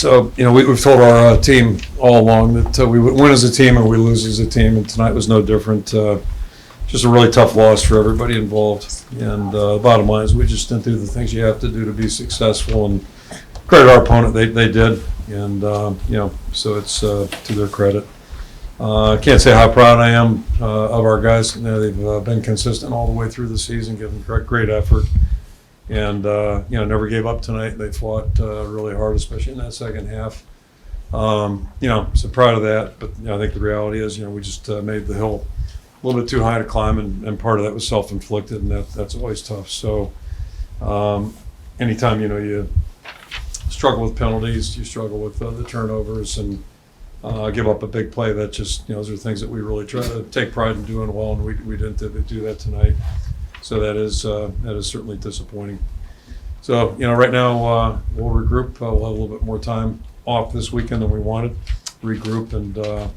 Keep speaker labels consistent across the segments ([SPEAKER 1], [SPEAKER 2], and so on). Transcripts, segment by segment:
[SPEAKER 1] So, we've told our team all along that we win as a team and we lose as a team, and tonight was no different. Just a really tough loss for everybody involved. And the bottom line is we just didn't do the things you have to do to be successful. And credit our opponent, they did. And, so it's to their credit. I can't say how proud I am of our guys. They've been consistent all the way through the season, giving great effort. And, never gave up tonight. They fought really hard, especially in that second half. So proud of that. But I think the reality is, we just made the hill a little bit too high to climb, and part of that was self-inflicted, and that's always tough. So anytime, you struggle with penalties, you struggle with the turnovers, and give up a big play, that just, those are things that we really try to take pride in doing well, and we didn't do that tonight. So that is certainly disappointing. So, right now we'll regroup. We'll have a little bit more time off this weekend than we wanted, regroup, and at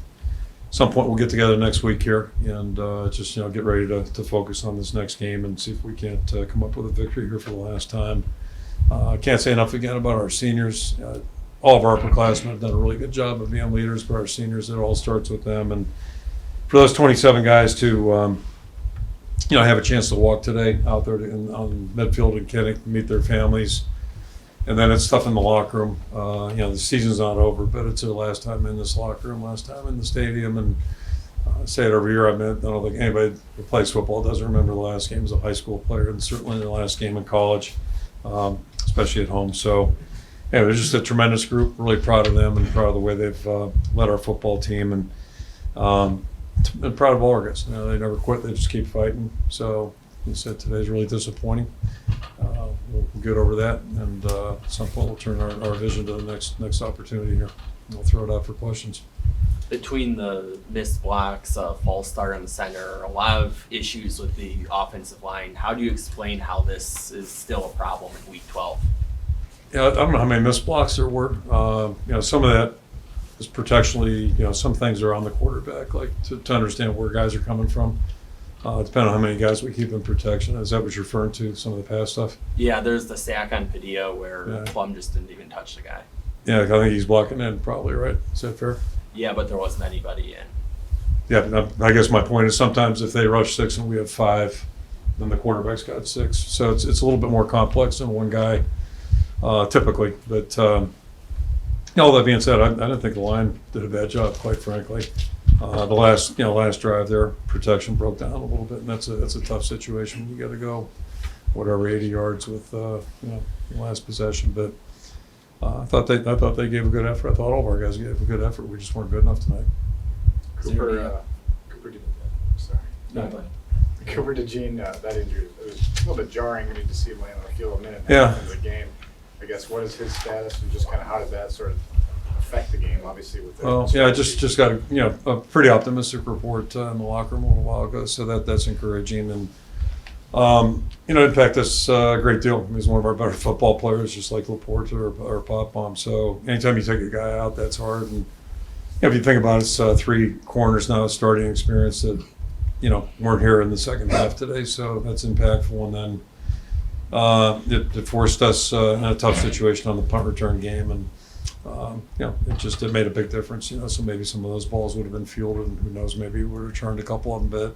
[SPEAKER 1] some point we'll get together next week here and just, get ready to focus on this next game and see if we can't come up with a victory here for the last time. I can't say enough again about our seniors. All of our upperclassmen have done a really good job of being leaders, but our seniors, it all starts with them. And for those 27 guys to, have a chance to walk today out there on midfield and Kinnick, meet their families. And then it's tough in the locker room. The season's not over, but it's their last time in this locker room, last time in the stadium. And I say it every year. I don't think anybody who plays football doesn't remember the last game as a high school player, and certainly the last game in college, especially at home. So, they're just a tremendous group. Really proud of them and proud of the way they've led our football team, and proud of all our guys. They never quit. They just keep fighting. So, you said today's really disappointing. We'll get over that, and at some point we'll turn our vision to the next opportunity here. We'll throw it out for questions.
[SPEAKER 2] Between the missed blocks, false start in the center, a lot of issues with the offensive line, how do you explain how this is still a problem in Week 12?
[SPEAKER 1] Yeah, I don't know how many missed blocks there were. Some of that is protectionally, some things are on the quarterback, like to understand where guys are coming from. Depending on how many guys we keep in protection. Is that what you're referring to, some of the past stuff? Yeah,
[SPEAKER 2] there's the sack on Padilla where Plum just didn't even touch the guy.
[SPEAKER 1] Yeah, I think he's blocking in probably, right? Is that fair?
[SPEAKER 2] Yeah, but there wasn't anybody in.
[SPEAKER 1] Yeah, I guess my point is sometimes if they rush 6 and we have 5, then the quarterback's got 6. So it's a little bit more complex than one guy typically. But all that being said, I didn't think the line did a bad job, quite frankly. The last drive there, protection broke down a little bit, and that's a tough situation. You got to go, 80 yards with last possession. But I thought they gave a good effort. I thought all of our guys gave a good effort. We just weren't good enough tonight.
[SPEAKER 3] Cooper did. Sorry.
[SPEAKER 2] No,
[SPEAKER 3] Cooper DeJean, that injury, it was a little bit jarring. We need to see him land on the field a minute into the game. I guess, what is his status, and just kind of how did that sort of affect the game, obviously?
[SPEAKER 1] I just got a pretty optimistic report in the locker room a little while ago, so that's encouraging. And it impacted us a great deal. He's one of our better football players, just like Laporte or Pop-Bomb. So anytime you take a guy out, that's hard. And if you think about it, it's 3 corners now, starting experience that weren't here in the second half today, so that's impactful. And then it forced us in a tough situation on the punt return game, and it made a big difference. So maybe some of those balls would have been fielded, and who knows, maybe we would have returned a couple of them.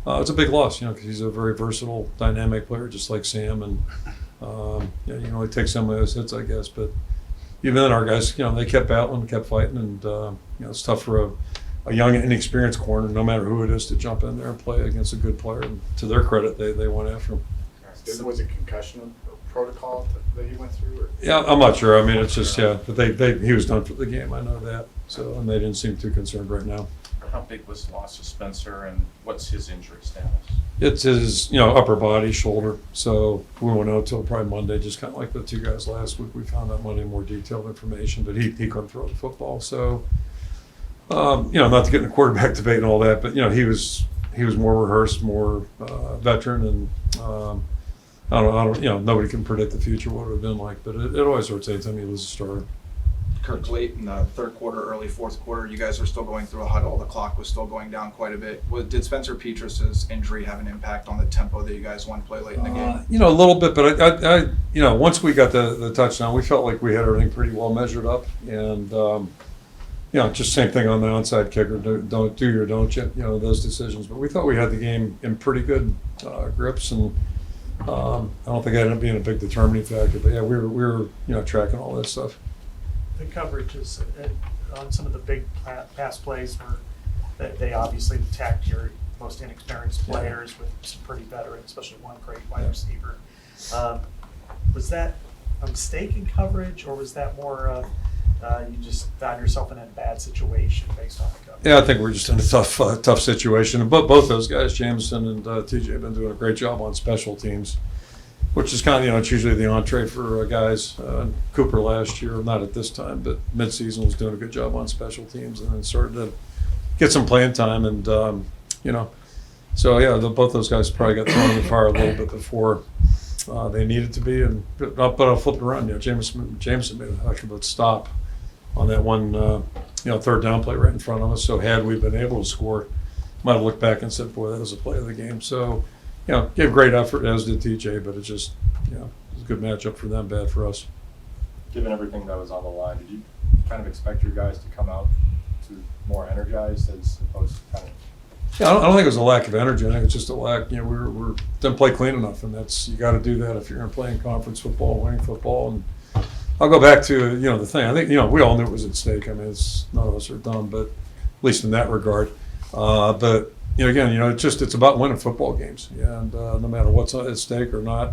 [SPEAKER 1] But it's a big loss, because he's a very versatile, dynamic player, just like Sam, and he takes some of those hits, I guess. But even then, our guys, they kept battling, kept fighting, and it's tough for a young, inexperienced corner, no matter who it is, to jump in there and play against a good player. And to their credit, they went after him.
[SPEAKER 3] Was it concussion protocol that he went through? Or?
[SPEAKER 1] Yeah, I'm not sure. I mean, it's just, but he was done for the game. I know that. So, and they didn't seem too concerned right now.
[SPEAKER 4] How big was the loss of Spencer, and what's his injury status?
[SPEAKER 1] It's his, upper body, shoulder. So we won't know until probably Monday, just kind of like the 2 guys last week. We found out Monday more detailed information, but he couldn't throw the football. So, not to get in the quarterback debate and all that, but, he was more rehearsed, more veteran, and I don't, nobody can predict the future, what it would have been like, but it always hurts anytime you lose a starter.
[SPEAKER 5] Kirk, late in the third quarter, early fourth quarter, you guys were still going through a huddle. The clock was still going down quite a bit. Did Spencer Petrus's injury have an impact on the tempo that you guys want to play late in the game?
[SPEAKER 1] A little bit, but I once we got the touchdown, we felt like we had everything pretty well measured up, and just same thing on the onside kicker. Don't you, those decisions. But we thought we had the game in pretty good grips, and I don't think it ended up being a big determining factor. But yeah, we were tracking all that stuff.
[SPEAKER 6] The coverage is on some of the big pass plays where they obviously attacked your most inexperienced players with some pretty veterans, especially one great wide receiver. Was that a mistake in coverage, or was that more you just found yourself in a bad situation based on the coverage?
[SPEAKER 1] Yeah, I think we're just in a tough situation. But both those guys, Jameson and TJ, have been doing a great job on special teams, which is kind of, it's usually the entree for guys. Cooper last year, not at this time, but midseason was doing a good job on special teams, and then started to get some playing time. And, so yeah, both those guys probably got thrown in the fire a little bit before they needed to be. But I'll flip it around. Jameson made a heck of a stop on that one, third down play right in front of us. So had we been able to score, might have looked back and said, boy, that was a play of the game. So, gave great effort, as did TJ, but it just, it was a good matchup for them, bad for us.
[SPEAKER 4] Given everything that was on the line, did you kind of expect your guys to come out to more energized as opposed to kind of?
[SPEAKER 1] Yeah, I don't think it was a lack of energy. I think it's just a lack, we didn't play clean enough, and you got to do that if you're going to play in conference football, winning football. And I'll go back to, the thing. I think, we all knew it was at stake. I mean, none of us are dumb, but at least in that regard. But again, it's about winning football games, and no matter what's at stake or not,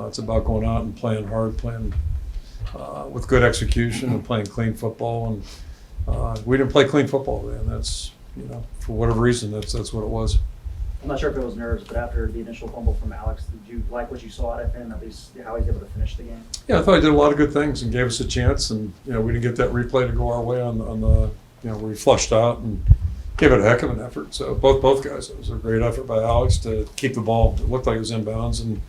[SPEAKER 1] it's about going out and playing hard, playing with good execution, and playing clean football. And we didn't play clean football today, and that's, for whatever reason, that's what it was.
[SPEAKER 7] I'm not sure if it was nerves, but after the initial fumble from Alex, did you like what you saw out of him, at least how he's able to finish the game?
[SPEAKER 1] Yeah, I thought he did a lot of good things and gave us a chance, and we didn't get that replay to go our way on the where he flushed out and gave it a heck of an effort. So both guys, it was a great effort by Alex to keep the ball. It looked like it was inbounds, and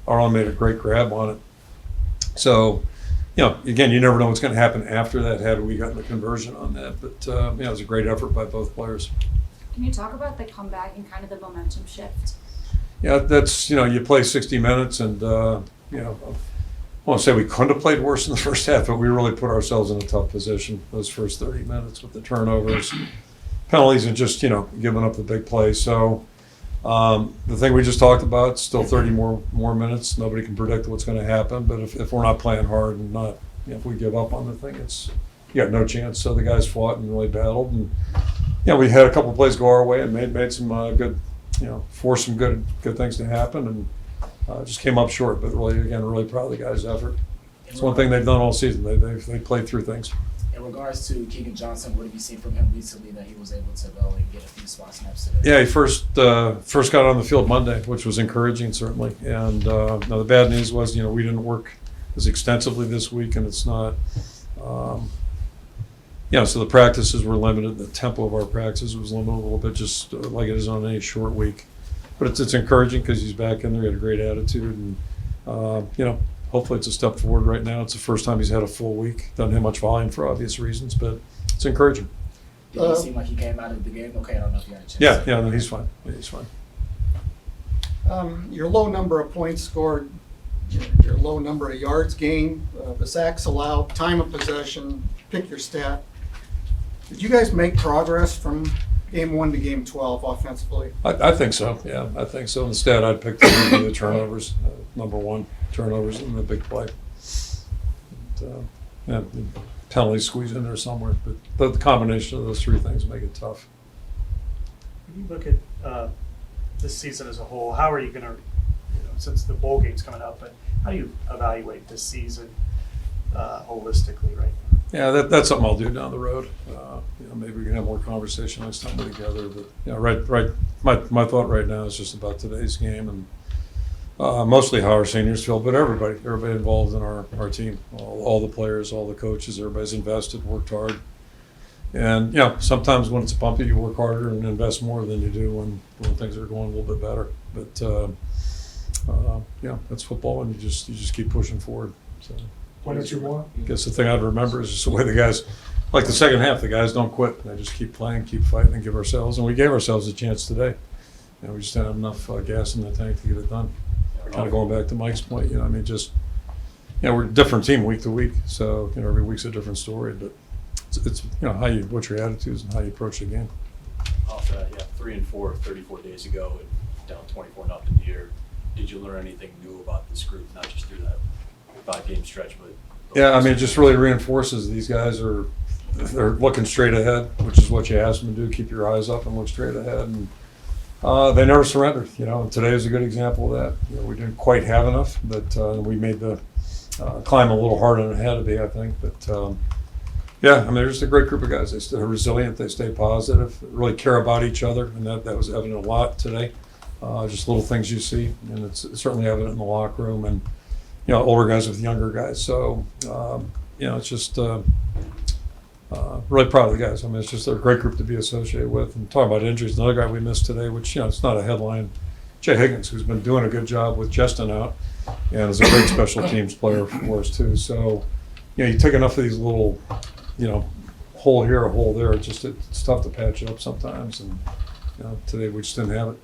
[SPEAKER 1] Arlen made a great grab on it. So, again, you never know what's going to happen after that. Had we gotten the conversion on that, but it was a great effort by both players.
[SPEAKER 8] Can you talk about the comeback and kind of the momentum shift?
[SPEAKER 1] Yeah, that's you play 60 minutes, and I won't say we couldn't have played worse in the first half, but we really put ourselves in a tough position those first 30 minutes with the turnovers, penalties, and just giving up the big play. So the thing we just talked about, still 30 more minutes. Nobody can predict what's going to happen, but if we're not playing hard and not, if we give up on the thing, you got no chance. So the guys fought and really battled, and we had a couple of plays go our way and made some good, forced some good things to happen, and just came up short. But really proud of the guys' effort. It's one thing they've done all season. They played through things.
[SPEAKER 9] In regards to Keegan Johnson, what have you seen from him recently that he was able to go and get a few spot snaps today?
[SPEAKER 1] Yeah, he first got on the field Monday, which was encouraging, certainly. And now the bad news was, we didn't work as extensively this week, and it's not. So the practices were limited. The tempo of our practices was limited a little bit, just like it is on any short week. But it's encouraging because he's back in there. He had a great attitude, and hopefully it's a step forward right now. It's the first time he's had a full week. Doesn't have much volume for obvious reasons, but it's encouraging.
[SPEAKER 9] Did he seem like he came out of the game okay? I don't know if you had a chance.
[SPEAKER 1] Yeah, no, he's fine. He's fine.
[SPEAKER 10] Your low number of points scored, your low number of yards gained, the sacks allowed, time of possession, pick your stat. Did you guys make progress from game 1 to game 12 offensively?
[SPEAKER 1] I think so. Yeah, I think so. Instead, I'd pick the turnovers. Number one, turnovers and the big play. The penalties squeeze in there somewhere, but the combination of those three things make it tough.
[SPEAKER 6] When you look at this season as a whole, how are you going to, since the bowl game's coming up, but how do you evaluate this season holistically right now?
[SPEAKER 1] Yeah, that's something I'll do down the road. Maybe we can have more conversation next time we're together. But right. My thought right now is just about today's game and mostly how our seniors feel, but everybody involved in our team, all the players, all the coaches, everybody's invested, worked hard. And sometimes when it's bumpy, you work harder and invest more than you do when things are going a little bit better. But that's football, and you just keep pushing forward. So.
[SPEAKER 11] One or two more?
[SPEAKER 1] I guess the thing I'd remember is just the way the guys, like the second half, the guys don't quit. They just keep playing, keep fighting, and give ourselves, and we gave ourselves a chance today. We just didn't have enough gas in the tank to get it done. Kind of going back to Mike's point, I mean, just, we're a different team week to week, so, every week's a different story, but it's what your attitude is and how you approach the game.
[SPEAKER 12] Off that, 3-4, 34 days ago, and down 24-0 here. Did you learn anything new about this group, not just through that 5-game stretch, but?
[SPEAKER 1] Yeah, I mean, it just really reinforces these guys they're looking straight ahead, which is what you ask them to do. Keep your eyes up and look straight ahead. And they never surrendered, and today is a good example of that. We didn't quite have enough, but we made the climb a little harder than it had to be, I think. But yeah, I mean, they're just a great group of guys. They stay resilient, they stay positive, really care about each other, and that was evident a lot today. Just little things you see, and it's certainly evident in the locker room, and older guys with younger guys. So it's just really proud of the guys. I mean, it's just a great group to be associated with. And talking about injuries, another guy we missed today, which it's not a headline, Jay Higgins, who's been doing a good job with Justin out, and is a great special teams player for us too. So you take enough of these little hole here, a hole there. It's tough to patch it up sometimes, and today we just didn't have it.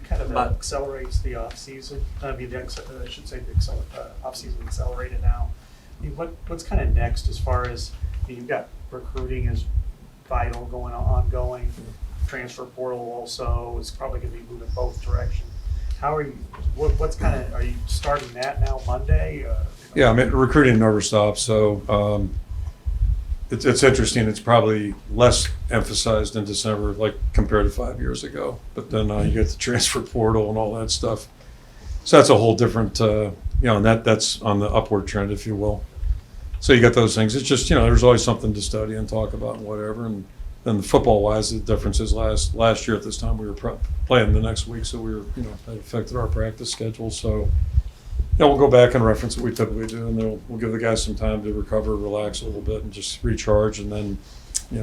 [SPEAKER 6] Kind of accelerates the off-season. I mean, I should say the off-season accelerated now. I mean, what's kind of next as far as, you've got recruiting is vital ongoing. Transfer portal also is probably going to be moving both directions. How are you? Are you starting that now Monday?
[SPEAKER 1] Yeah, I mean, recruiting never stops. So it's interesting. It's probably less emphasized in December, like compared to 5 years ago. But then you get the transfer portal and all that stuff. So that's a whole different, and that's on the upward trend, if you will. So you got those things. It's just, there's always something to study and talk about and whatever. And then football-wise, the difference is last year at this time we were playing the next week, so we were, that affected our practice schedule. So, we'll go back and reference what we typically do, and then we'll give the guys some time to recover, relax a little bit, and just recharge, and then,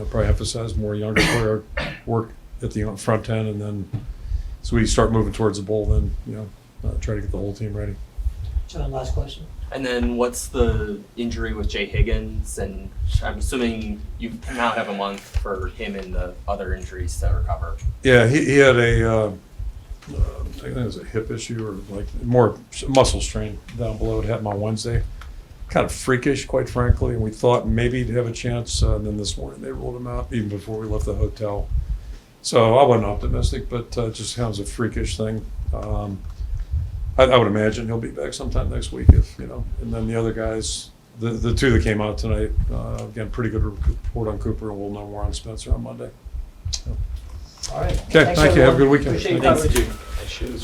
[SPEAKER 1] probably emphasize more younger player work at the front end, and then as we start moving towards the bowl, then, try to get the whole team ready.
[SPEAKER 11] John, last question.
[SPEAKER 2] And then what's the injury with Jay Higgins? And I'm assuming you now have a month for him and the other injuries to recover.
[SPEAKER 1] Yeah, he had I think it was a hip issue or like more muscle strain down below. It happened on Wednesday. Kind of freakish, quite frankly, and we thought maybe he'd have a chance. And then this morning they ruled him out even before we left the hotel. So I wasn't optimistic, but just kind of a freakish thing. I would imagine he'll be back sometime next week and then the other guys, the two that came out tonight, again, pretty good report on Cooper, and we'll know more on Spencer on Monday. So.
[SPEAKER 11] All right.
[SPEAKER 1] Okay,
[SPEAKER 11] Thanks,
[SPEAKER 1] thank you. Have a good
[SPEAKER 11] everyone.
[SPEAKER 1] weekend.
[SPEAKER 11] Appreciate your
[SPEAKER 1] Thank
[SPEAKER 11] coverage.
[SPEAKER 1] you.